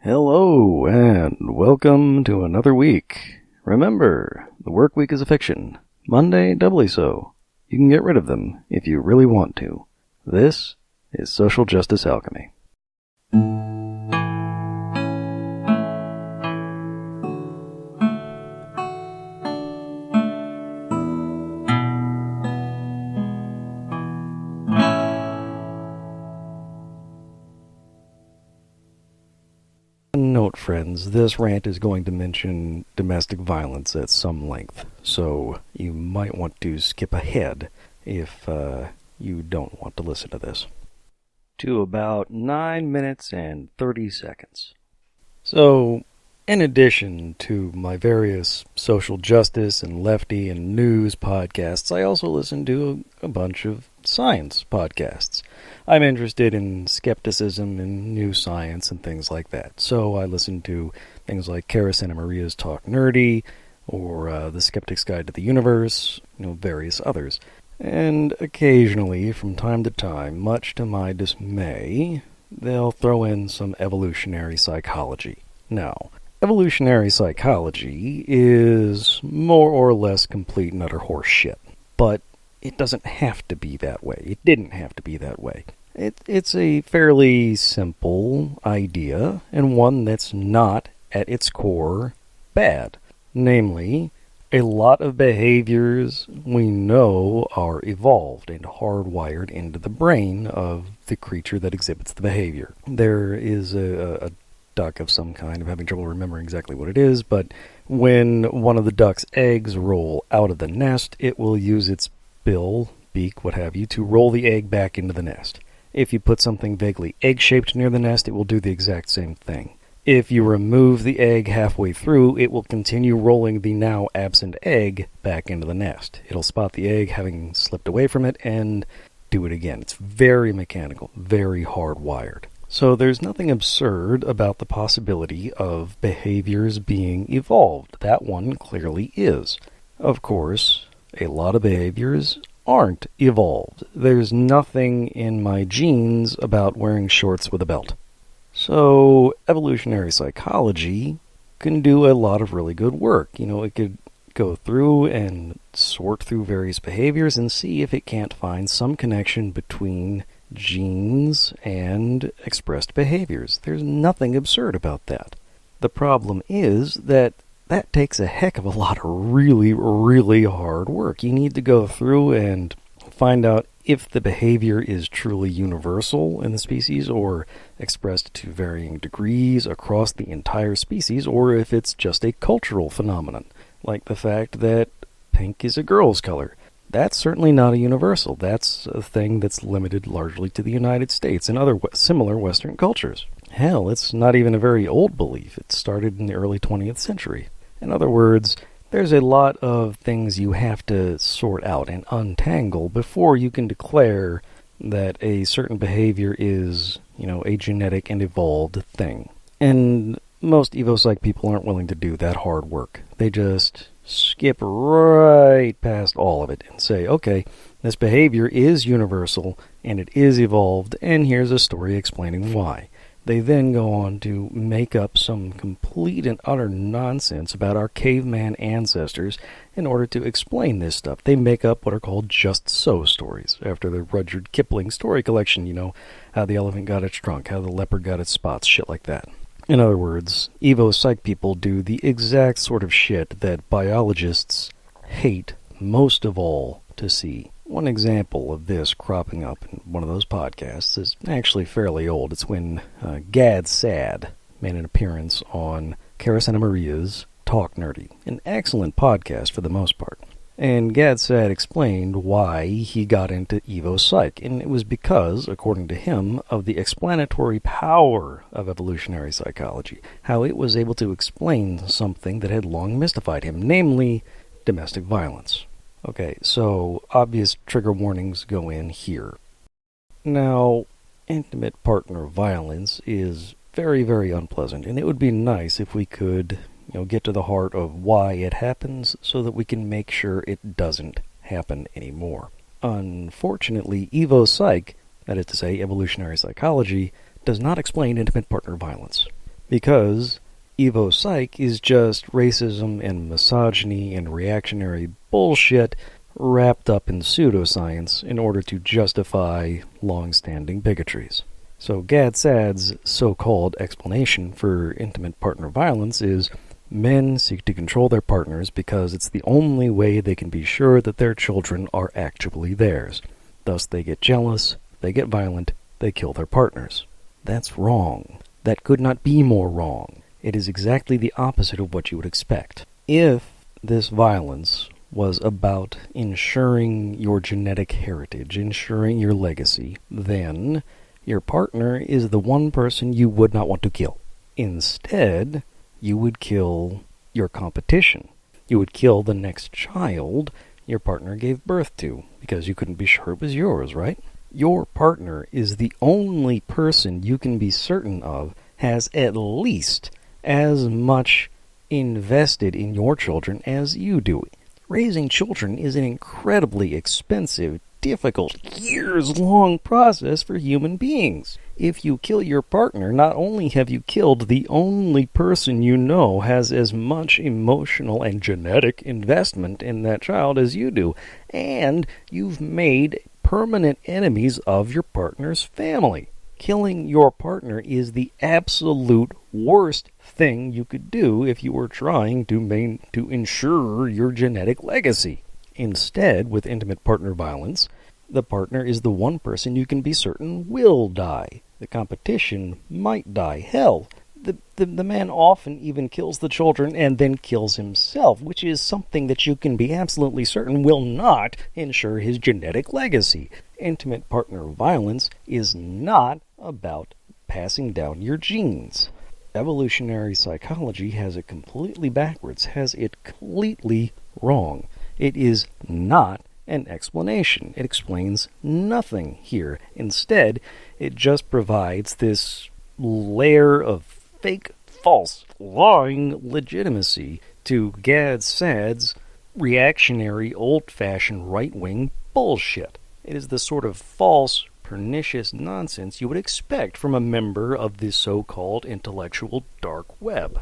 Hello, and welcome to another week. Remember, the work week is a fiction. Monday, doubly so. You can get rid of them if you really want to. This is Social Justice Alchemy. Note, friends, this rant is going to mention domestic violence at some length, so you might want to skip ahead if you don't want to listen to this. To about 9 minutes and 30 seconds. So, in addition to my various social justice and lefty and news podcasts, I also listen to a bunch of science podcasts. I'm interested in skepticism and new science and things like that. So I listen to things like Cara Santa Maria's Talk Nerdy, or The Skeptic's Guide to the Universe, various others. And occasionally, from time to time, much to my dismay, they'll throw in some evolutionary psychology. Now, evolutionary psychology is more or less complete and utter horse shit. But it doesn't have to be that way. It didn't have to be that way. It's a fairly simple idea, and one that's not, at its core, bad. Namely, a lot of behaviors we know are evolved and hardwired into the brain of the creature that exhibits the behavior. There is a duck of some kind. I'm having trouble remembering exactly what it is, but when one of the duck's eggs roll out of the nest, it will use its bill, beak, what have you, to roll the egg back into the nest. If you put something vaguely egg-shaped near the nest, it will do the exact same thing. If you remove the egg halfway through, it will continue rolling the now absent egg back into the nest. It'll spot the egg having slipped away from it and do it again. It's very mechanical, very hardwired. So there's nothing absurd about the possibility of behaviors being evolved. That one clearly is. Of course, a lot of behaviors aren't evolved. There's nothing in my genes about wearing shorts with a belt. So, evolutionary psychology can do a lot of really good work. It could go through and sort through various behaviors and see if it can't find some connection between genes and expressed behaviors. There's nothing absurd about that. The problem is that takes a heck of a lot of really, really hard work. You need to go through and find out if the behavior is truly universal in the species or expressed to varying degrees across the entire species, or if it's just a cultural phenomenon, like the fact that pink is a girl's color. That's certainly not a universal. That's a thing that's limited largely to the United States and other similar Western cultures. Hell, it's not even a very old belief. It started in the early 20th century. In other words, there's a lot of things you have to sort out and untangle before you can declare that a certain behavior is, a genetic and evolved thing. And most evopsych people aren't willing to do that hard work. They just skip right past all of it and say, okay, this behavior is universal and it is evolved, and here's a story explaining why. They then go on to make up some complete and utter nonsense about our caveman ancestors in order to explain this stuff. They make up what are called just so stories, after the Rudyard Kipling story collection, how the elephant got its trunk, how the leopard got its spots, shit like that. In other words, evo-psych people do the exact sort of shit that biologists hate most of all to see. One example of this cropping up in one of those podcasts is actually fairly old. It's when Gad Sad made an appearance on Cara Santa Maria's Talk Nerdy, an excellent podcast for the most part. And Gad Sad explained why he got into evo-psych, and it was because, according to him, of the explanatory power of evolutionary psychology, how it was able to explain something that had long mystified him, namely domestic violence. Okay, so obvious trigger warnings go in here. Now, intimate partner violence is very, very unpleasant, and it would be nice if we could, get to the heart of why it happens so that we can make sure it doesn't happen anymore. Unfortunately, evo-psych, that is to say, evolutionary psychology, does not explain intimate partner violence. Because Evo Psych is just racism and misogyny and reactionary bullshit wrapped up in pseudoscience in order to justify long-standing bigotries. So Gad Saad's so-called explanation for intimate partner violence is men seek to control their partners because it's the only way they can be sure that their children are actually theirs. Thus they get jealous, they get violent, they kill their partners. That's wrong. That could not be more wrong. It is exactly the opposite of what you would expect. If this violence was about ensuring your genetic heritage, ensuring your legacy, then your partner is the one person you would not want to kill. Instead, you would kill your competition. You would kill the next child your partner gave birth to, because you couldn't be sure it was yours, right? Your partner is the only person you can be certain of has at least as much invested in your children as you do. Raising children is an incredibly expensive, difficult, years-long process for human beings. If you kill your partner, not only have you killed the only person you know has as much emotional and genetic investment in that child as you do, and you've made permanent enemies of your partner's family. Killing your partner is the absolute worst thing you could do if you were trying to ensure your genetic legacy. Instead, with intimate partner violence, the partner is the one person you can be certain will die. The competition might die. Hell, the man often even kills the children and then kills himself, which is something that you can be absolutely certain will not ensure his genetic legacy. Intimate partner violence is not about passing down your genes. Evolutionary psychology has it completely backwards, has it completely wrong. It is not an explanation. It explains nothing here. Instead, it just provides this layer of fake, false, lying legitimacy to Gad Saad's reactionary, old-fashioned right-wing bullshit. It is the sort of false, pernicious nonsense you would expect from a member of the so-called intellectual dark web,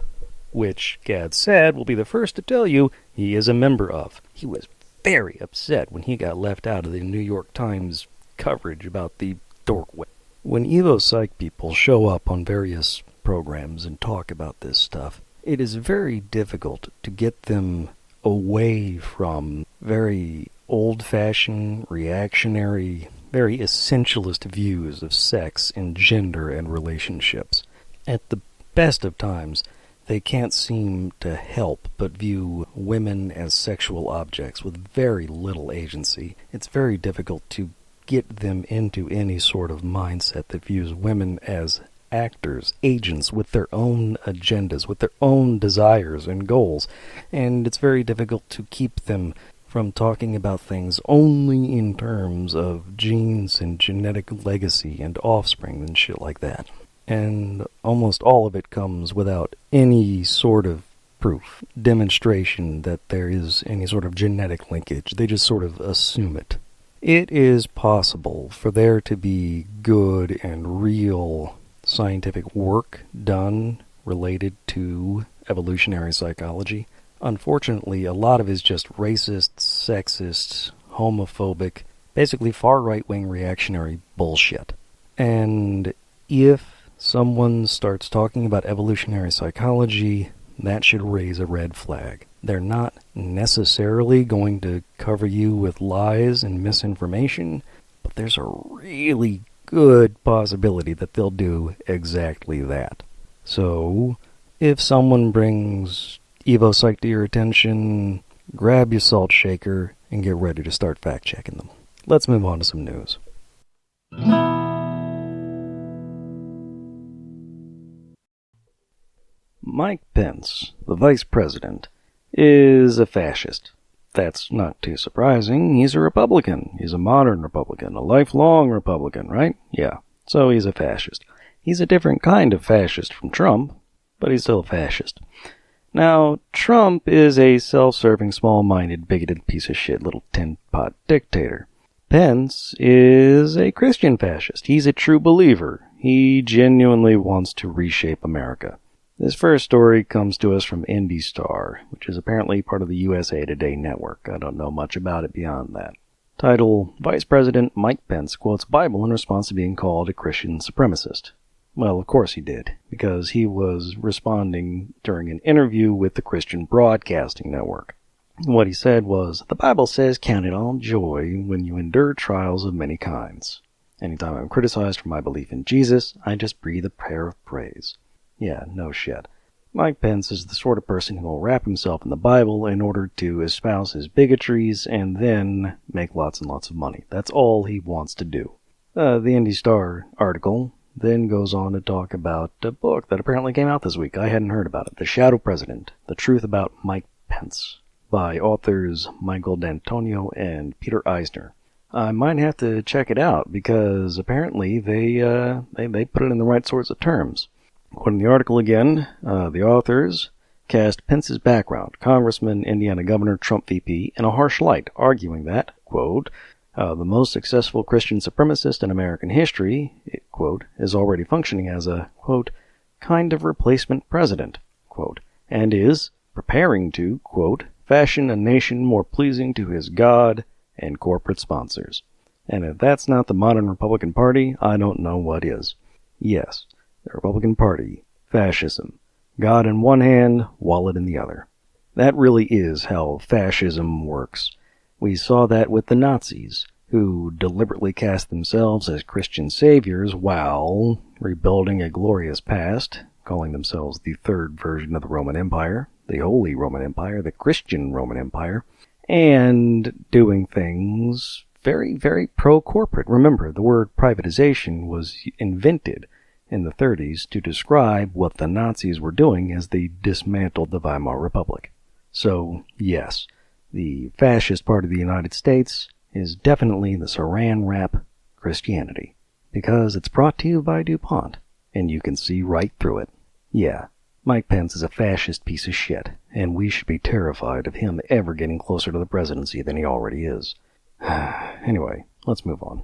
which Gad Saad will be the first to tell you he is a member of. He was very upset when he got left out of the New York Times coverage about the dark web. When Evo Psych people show up on various programs and talk about this stuff, it is very difficult to get them away from very old-fashioned, reactionary, very essentialist views of sex and gender and relationships. At the best of times, they can't seem to help but view women as sexual objects with very little agency. It's very difficult to get them into any sort of mindset that views women as actors, agents with their own agendas, with their own desires and goals. And it's very difficult to keep them from talking about things only in terms of genes and genetic legacy and offspring and shit like that. And almost all of it comes without any sort of proof, demonstration that there is any sort of genetic linkage. They just sort of assume it. It is possible for there to be good and real scientific work done related to evolutionary psychology. Unfortunately, a lot of it is just racist, sexist, homophobic, basically far right-wing reactionary bullshit. And if someone starts talking about evolutionary psychology, that should raise a red flag. They're not necessarily going to cover you with lies and misinformation, but there's a really good possibility that they'll do exactly that. So, if someone brings Evo Psych to your attention, grab your salt shaker and get ready to start fact-checking them. Let's move on to some news. Mike Pence, the vice president, is a fascist. That's not too surprising. He's a Republican. He's a modern Republican, a lifelong Republican, right? Yeah, so he's a fascist. He's a different kind of fascist from Trump, but he's still a fascist. Now, Trump is a self-serving, small-minded, bigoted piece of shit little tin-pot dictator. Pence is a Christian fascist. He's a true believer. He genuinely wants to reshape America. This first story comes to us from IndyStar, which is apparently part of the USA Today network. I don't know much about it beyond that. Title, Vice President Mike Pence quotes Bible in response to being called a Christian supremacist. Well, of course he did, because he was responding during an interview with the Christian Broadcasting Network. What he said was, "The Bible says count it all joy when you endure trials of many kinds. Anytime I'm criticized for my belief in Jesus, I just breathe a prayer of praise." Yeah, no shit. Mike Pence is the sort of person who will wrap himself in the Bible in order to espouse his bigotries and then make lots and lots of money. That's all he wants to do. The IndyStar article then goes on to talk about a book that apparently came out this week. I hadn't heard about it. The Shadow President, The Truth About Mike Pence, by authors Michael D'Antonio and Peter Eisner. I might have to check it out because apparently they put it in the right sorts of terms. Quoting the article again, the authors cast Pence's background, Congressman, Indiana Governor, Trump VP, in a harsh light, arguing that, quote, the most successful Christian supremacist in American history, quote, is already functioning as a, quote, kind of replacement president, quote, and is preparing to, quote, fashion a nation more pleasing to his God and corporate sponsors. And if that's not the modern Republican Party, I don't know what is. Yes, the Republican Party, fascism, God in one hand, wallet in the other. That really is how fascism works. We saw that with the Nazis, who deliberately cast themselves as Christian saviors while rebuilding a glorious past, calling themselves the third version of the Roman Empire, the Holy Roman Empire, the Christian Roman Empire, and doing things very, very pro-corporate. Remember, the word privatization was invented in the 30s to describe what the Nazis were doing as they dismantled the Weimar Republic. So, yes, the fascist part of the United States is definitely the saran wrap Christianity, because it's brought to you by DuPont, and you can see right through it. Yeah, Mike Pence is a fascist piece of shit, and we should be terrified of him ever getting closer to the presidency than he already is. Anyway, let's move on.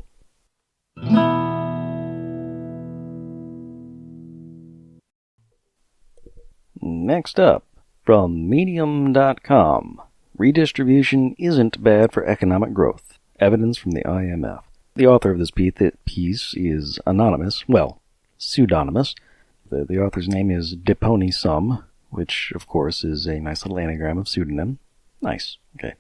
Next up, from Medium.com, Redistribution isn't bad for economic growth. Evidence from the IMF. The author of this piece is anonymous, well, pseudonymous. The author's name is Depony Sum, which, of course, is a nice little anagram of pseudonym. Nice, okay.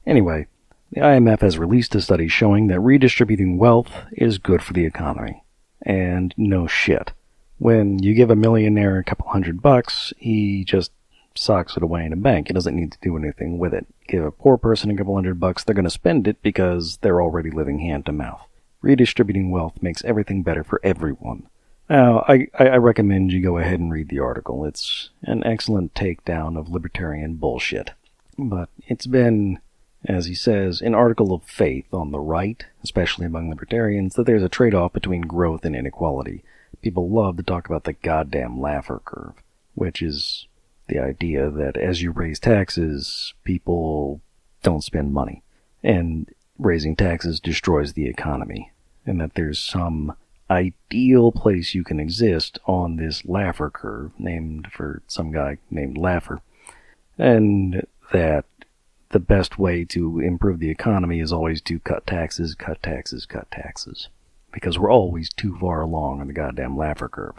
Anyway, the IMF has released a study showing that redistributing wealth is good for the economy. And no shit. When you give a millionaire a couple $100, he just socks it away in a bank. He doesn't need to do anything with it. Give a poor person a couple $100, they're going to spend it because they're already living hand to mouth. Redistributing wealth makes everything better for everyone. Now, I recommend you go ahead and read the article. It's an excellent takedown of libertarian bullshit. But it's been, as he says, an article of faith on the right, especially among libertarians, that there's a trade-off between growth and inequality. People love to talk about the goddamn Laffer curve, which is the idea that as you raise taxes, people don't spend money. And raising taxes destroys the economy. And that there's some ideal place you can exist on this Laffer curve, named for some guy named Laffer. And that the best way to improve the economy is always to cut taxes, cut taxes, cut taxes. Because we're always too far along on the goddamn Laffer curve.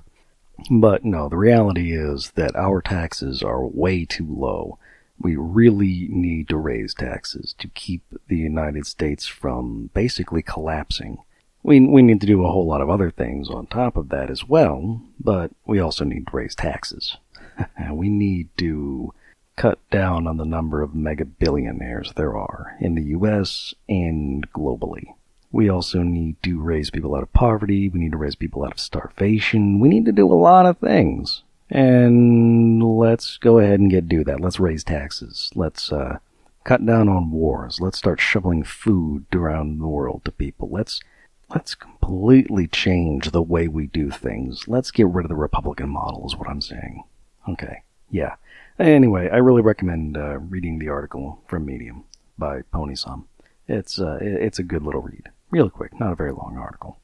But no, the reality is that our taxes are way too low. We really need to raise taxes to keep the United States from basically collapsing. We need to do a whole lot of other things on top of that as well, but we also need to raise taxes. We need to cut down on the number of mega billionaires there are in the U.S. and globally. We also need to raise people out of poverty. We need to raise people out of starvation. We need to do a lot of things. And let's go ahead and do that. Let's raise taxes. Let's cut down on wars. Let's start shoveling food around the world to people. Let's completely change the way we do things. Let's get rid of the Republican model is what I'm saying. Okay, yeah. Anyway, I really recommend reading the article from Medium by Pony Sum. It's a good little read. Really quick, not a very long article.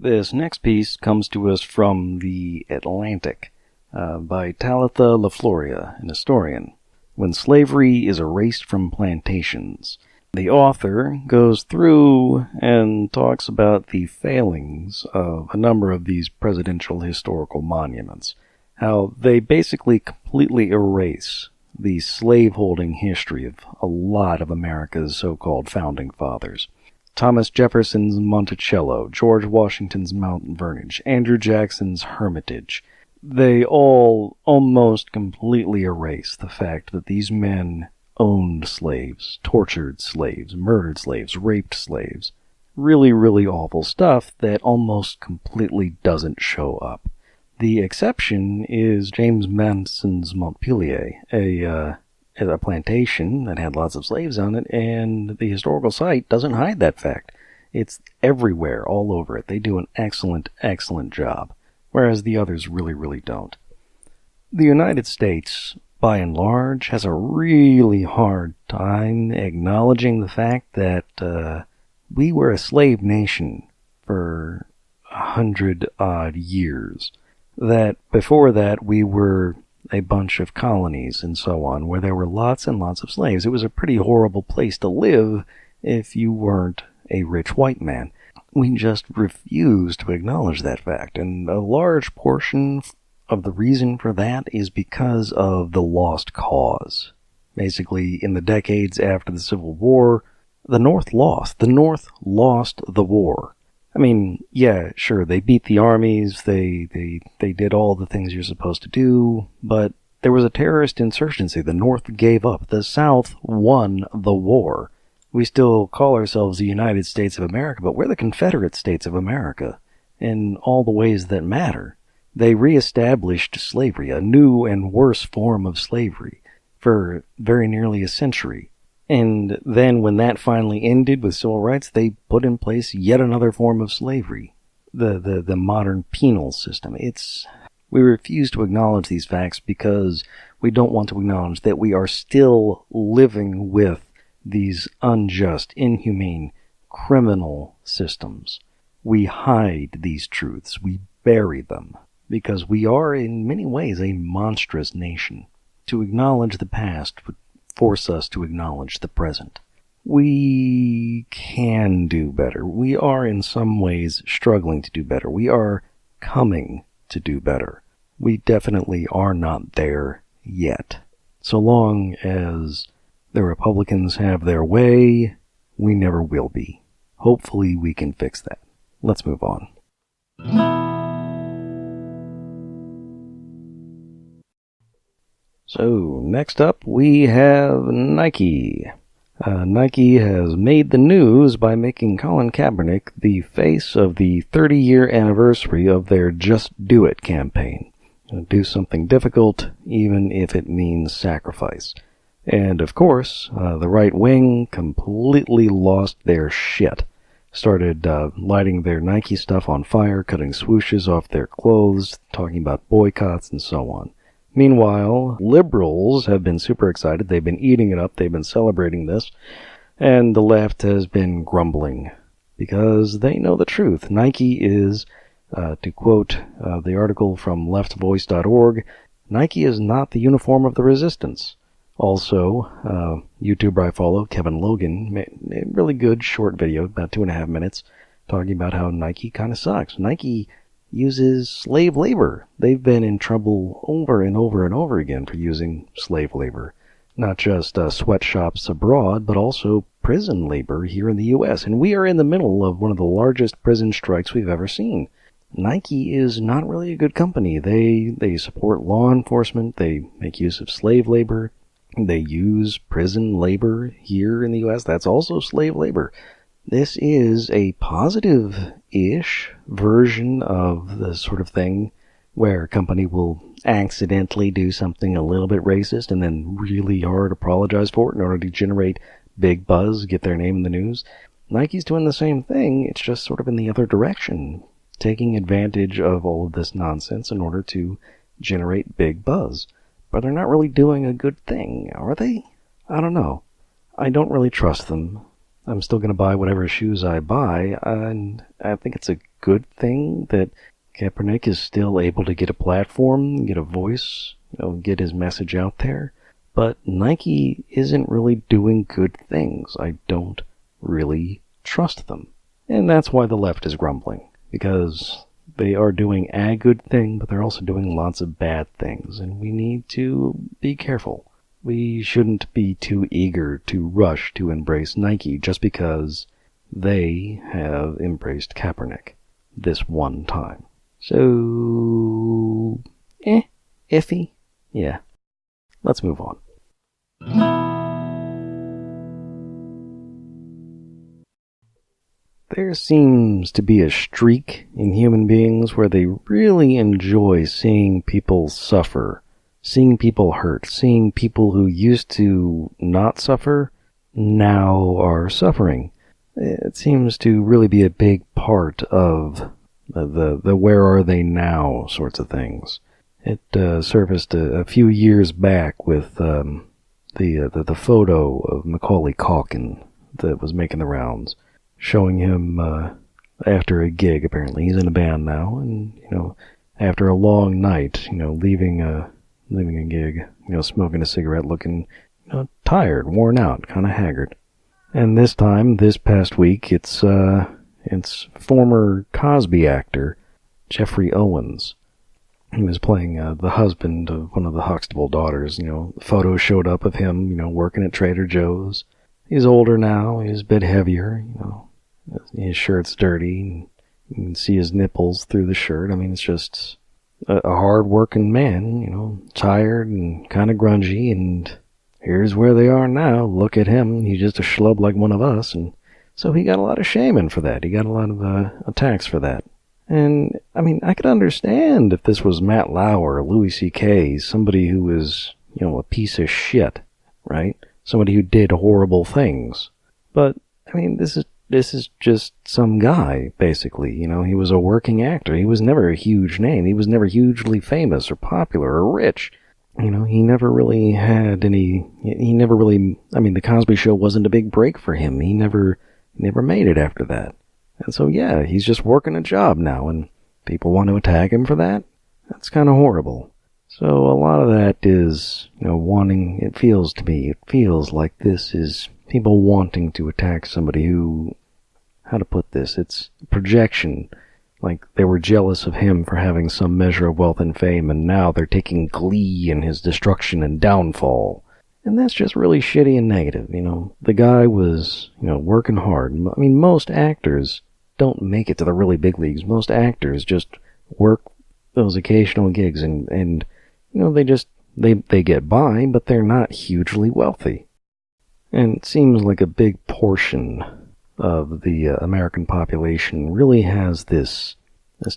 This next piece comes to us from The Atlantic by Talitha LaFloria, an historian. When Slavery is Erased from Plantations. The author goes through and talks about the failings of a number of these presidential historical monuments. How they basically completely erase the slaveholding history of a lot of America's so-called founding fathers. Thomas Jefferson's Monticello, George Washington's Mount Vernage, Andrew Jackson's Hermitage. They all almost completely erase the fact that these men owned slaves, tortured slaves, murdered slaves, raped slaves. Really, really awful stuff that almost completely doesn't show up. The exception is James Madison's Montpelier, a plantation that had lots of slaves on it, and the historical site doesn't hide that fact. It's everywhere, all over it. They do an excellent, excellent job, whereas the others really, really don't. The United States, by and large, has a really hard time acknowledging the fact that we were a slave nation for 100-odd years. That before that we were a bunch of colonies and so on, where there were lots and lots of slaves. It was a pretty horrible place to live if you weren't a rich white man. We just refuse to acknowledge that fact, and a large portion of the reason for that is because of the lost cause. Basically, in the decades after the Civil War, the North lost. The North lost the war. I mean, yeah, sure, they beat the armies, they did all the things you're supposed to do, but there was a terrorist insurgency. The North gave up. The South won the war. We still call ourselves the United States of America, but we're the Confederate States of America, in all the ways that matter. They reestablished slavery, a new and worse form of slavery, for very nearly a century. And then when that finally ended with civil rights, they put in place yet another form of slavery, the modern penal system. We refuse to acknowledge these facts because we don't want to acknowledge that we are still living with these unjust, inhumane, criminal systems. We hide these truths. We bury them because we are in many ways a monstrous nation. To acknowledge the past would force us to acknowledge the present. We can do better. We are in some ways struggling to do better. We are coming to do better. We definitely are not there yet. So long as the Republicans have their way, we never will be. Hopefully we can fix that. Let's move on. So, next up, we have Nike. Nike has made the news by making Colin Kaepernick the face of the 30-year anniversary of their Just Do It campaign. Do something difficult, even if it means sacrifice. And, of course, the right wing completely lost their shit. Started lighting their Nike stuff on fire, cutting swooshes off their clothes, talking about boycotts, and so on. Meanwhile, liberals have been super excited. They've been eating it up. They've been celebrating this. And the left has been grumbling because they know the truth. Nike is, to quote the article from leftvoice.org, Nike is not the uniform of the resistance. Also, YouTuber I follow, Kevin Logan, made a really good short video, about 2.5 minutes, talking about how Nike kind of sucks. Nike uses slave labor. They've been in trouble over and over and over again for using slave labor. Not just sweatshops abroad, but also prison labor here in the U.S. And we are in the middle of one of the largest prison strikes we've ever seen. Nike is not really a good company. They support law enforcement. They make use of slave labor. They use prison labor here in the U.S. That's also slave labor. This is a positive-ish version of the sort of thing where a company will accidentally do something a little bit racist and then really hard apologize for it in order to generate big buzz, get their name in the news. Nike's doing the same thing, it's just sort of in the other direction, taking advantage of all of this nonsense in order to generate big buzz. But they're not really doing a good thing, are they? I don't know. I don't really trust them. I'm still going to buy whatever shoes I buy, and I think it's a good thing that Kaepernick is still able to get a platform, get a voice, get his message out there. But Nike isn't really doing good things. I don't really trust them. And that's why the left is grumbling. Because they are doing a good thing, but they're also doing lots of bad things. And we need to be careful. We shouldn't be too eager to rush to embrace Nike just because they have embraced Kaepernick this one time. So, iffy. Yeah. Let's move on. There seems to be a streak in human beings where they really enjoy seeing people suffer, seeing people hurt, seeing people who used to not suffer now are suffering. It seems to really be a big part of the where are they now sorts of things. It surfaced a few years back with the photo of Macaulay Culkin that was making the rounds, showing him after a gig. Apparently he's in a band now, and after a long night, leaving a gig, smoking a cigarette, looking tired, worn out, kind of haggard. And this past week, it's former Cosby actor Jeffrey Owens. He was playing the husband of one of the Huxtable daughters. Photos showed up of him, working at Trader Joe's. He's older now. He's a bit heavier. His shirt's dirty. And you can see his nipples through the shirt. I mean, it's just a hard-working man, tired and kind of grungy. And here's where they are now. Look at him. He's just a schlub like one of us. And so he got a lot of shaming for that. He got a lot of attacks for that. And, I mean, I could understand if this was Matt Lauer or Louis C.K., somebody who was, a piece of shit, right? Somebody who did horrible things. But, I mean, this is just some guy, basically. He was a working actor. He was never a huge name. He was never hugely famous or popular or rich. He never really had any, the Cosby Show wasn't a big break for him. He never made it after that. And so, yeah, he's just working a job now, and people want to attack him for that? That's kind of horrible. So a lot of that is, wanting, it feels like this is people wanting to attack somebody who, how to put this, it's projection. Like they were jealous of him for having some measure of wealth and fame, and now they're taking glee in his destruction and downfall. And that's just really shitty and negative, The guy was, working hard. I mean, most actors don't make it to the really big leagues. Most actors just work those occasional gigs and they get by, but they're not hugely wealthy. And it seems like a big portion of the American population really has this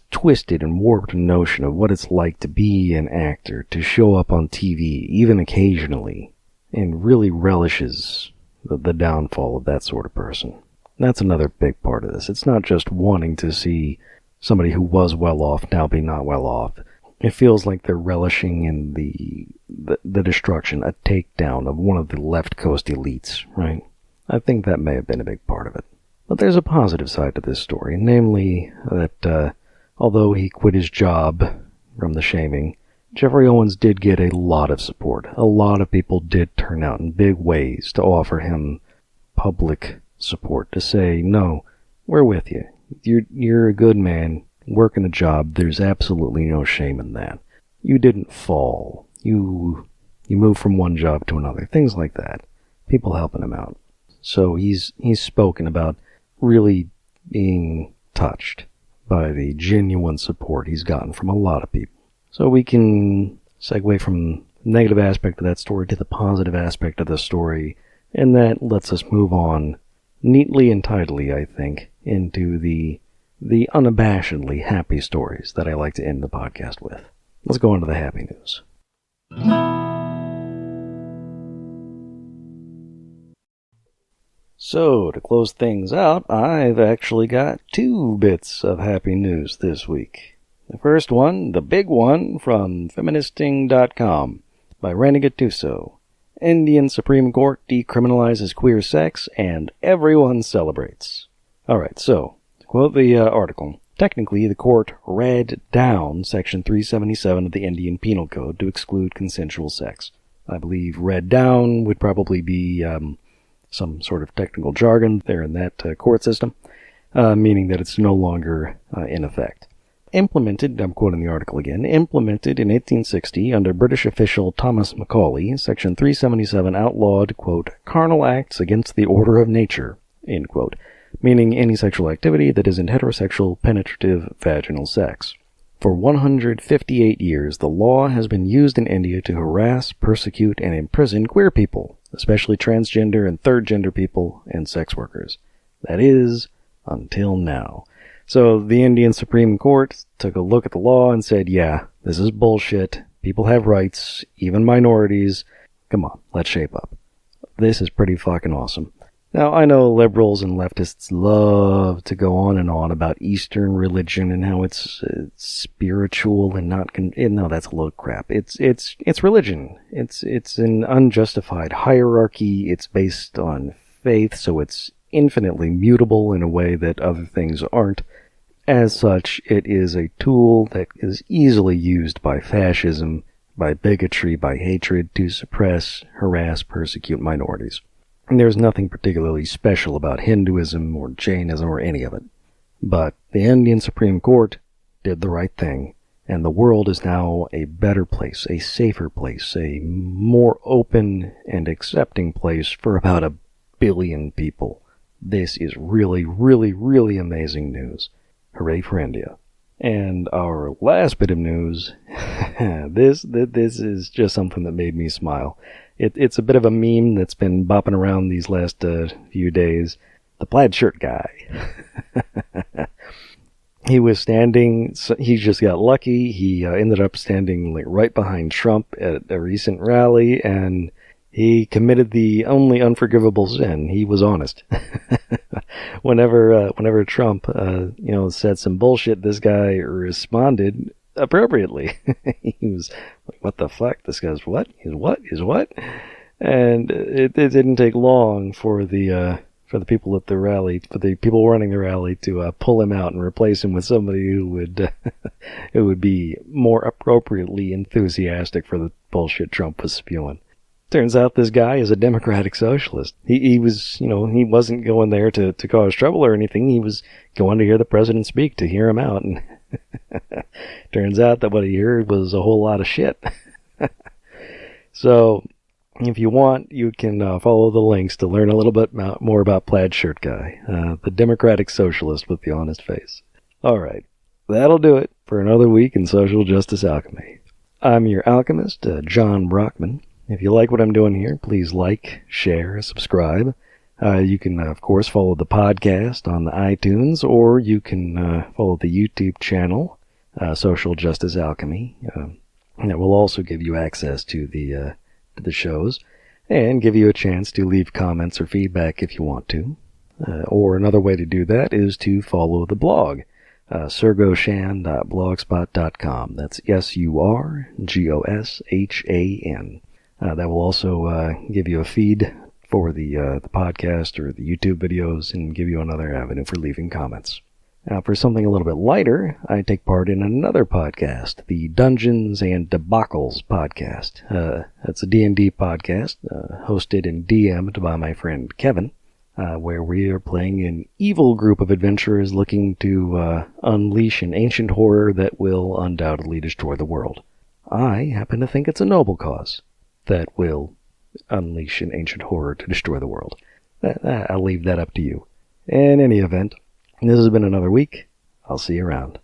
twisted and warped notion of what it's like to be an actor, to show up on TV, even occasionally, and really relishes the downfall of that sort of person. That's another big part of this. It's not just wanting to see somebody who was well off now be not well off. It feels like they're relishing in the destruction, a takedown of one of the left coast elites, right? I think that may have been a big part of it. But there's a positive side to this story, namely that although he quit his job from the shaming, Jeffrey Owens did get a lot of support. A lot of people did turn out in big ways to offer him public support, to say, no, we're with you. You're a good man, working a job. There's absolutely no shame in that. You didn't fall. You moved from one job to another. Things like that. People helping him out. So he's spoken about really being touched by the genuine support he's gotten from a lot of people. So we can segue from the negative aspect of that story to the positive aspect of the story, and that lets us move on neatly and tidily, I think, into the unabashedly happy stories that I like to end the podcast with. Let's go on to the happy news. So, to close things out, I've actually got 2 bits of happy news this week. The first one, the big one, from feministing.com by Randy Gattuso. Indian Supreme Court decriminalizes queer sex, and everyone celebrates. Alright, so, to Quote the article. Technically, the court read down Section 377 of the Indian Penal Code to exclude consensual sex. I believe read down would probably be some sort of technical jargon there in that court system, meaning that it's no longer in effect. Implemented, I'm quoting the article again, implemented in 1860 under British official Thomas Macaulay, Section 377 outlawed, quote, carnal acts against the order of nature, end quote, meaning any sexual activity that isn't heterosexual, penetrative, vaginal sex. For 158 years, the law has been used in India to harass, persecute, and imprison queer people, especially transgender and third-gender people and sex workers. That is, until now. So the Indian Supreme Court took a look at the law and said, yeah, this is bullshit. People have rights, even minorities. Come on, let's shape up. This is pretty fucking awesome. Now, I know liberals and leftists love to go on and on about Eastern religion and how it's spiritual and not... no, that's a load of crap. It's religion. It's an unjustified hierarchy. It's based on faith, so it's infinitely mutable in a way that other things aren't. As such, it is a tool that is easily used by fascism, by bigotry, by hatred to suppress, harass, persecute minorities. There's nothing particularly special about Hinduism or Jainism or any of it. But the Indian Supreme Court did the right thing, and the world is now a better place, a safer place, a more open and accepting place for about 1 billion people. This is really, really, really amazing news. Hooray for India. And our last bit of news, this is just something that made me smile. It's a bit of a meme that's been bopping around these last few days. The plaid shirt guy. He was standing, he just got lucky. He ended up standing like right behind Trump at a recent rally, and he committed the only unforgivable sin. He was honest. Whenever Trump, said some bullshit, this guy responded appropriately. He was like, what the fuck? This guy's what? He's what? And it didn't take long for the people at the rally, for the people running the rally to pull him out and replace him with somebody who would be more appropriately enthusiastic for the bullshit Trump was spewing. Turns out this guy is a democratic socialist. He was, he wasn't going there to cause trouble or anything. He was going to hear the president speak, to hear him out. And turns out that what he heard was a whole lot of shit. So, if you want, you can follow the links to learn a little bit more about Plaid Shirt Guy, the democratic socialist with the honest face. Alright, that'll do it for another week in Social Justice Alchemy. I'm your alchemist, John Brockman. If you like what I'm doing here, please like, share, subscribe. You can, of course, follow the podcast on the iTunes, or you can follow the YouTube channel, Social Justice Alchemy. That will also give you access to the shows, and give you a chance to leave comments or feedback if you want to. Or another way to do that is to follow the blog, surgoshan.blogspot.com. That's SURGOSHAN. That will also give you a feed for the podcast or the YouTube videos, and give you another avenue for leaving comments. Now, for something a little bit lighter, I take part in another podcast, the Dungeons and Debacles podcast. It's a D&D podcast, hosted and DM'd by my friend Kevin, where we are playing an evil group of adventurers looking to unleash an ancient horror that will undoubtedly destroy the world. I happen to think it's a noble cause that will unleash an ancient horror to destroy the world. I'll leave that up to you. In any event, this has been another week. I'll see you around.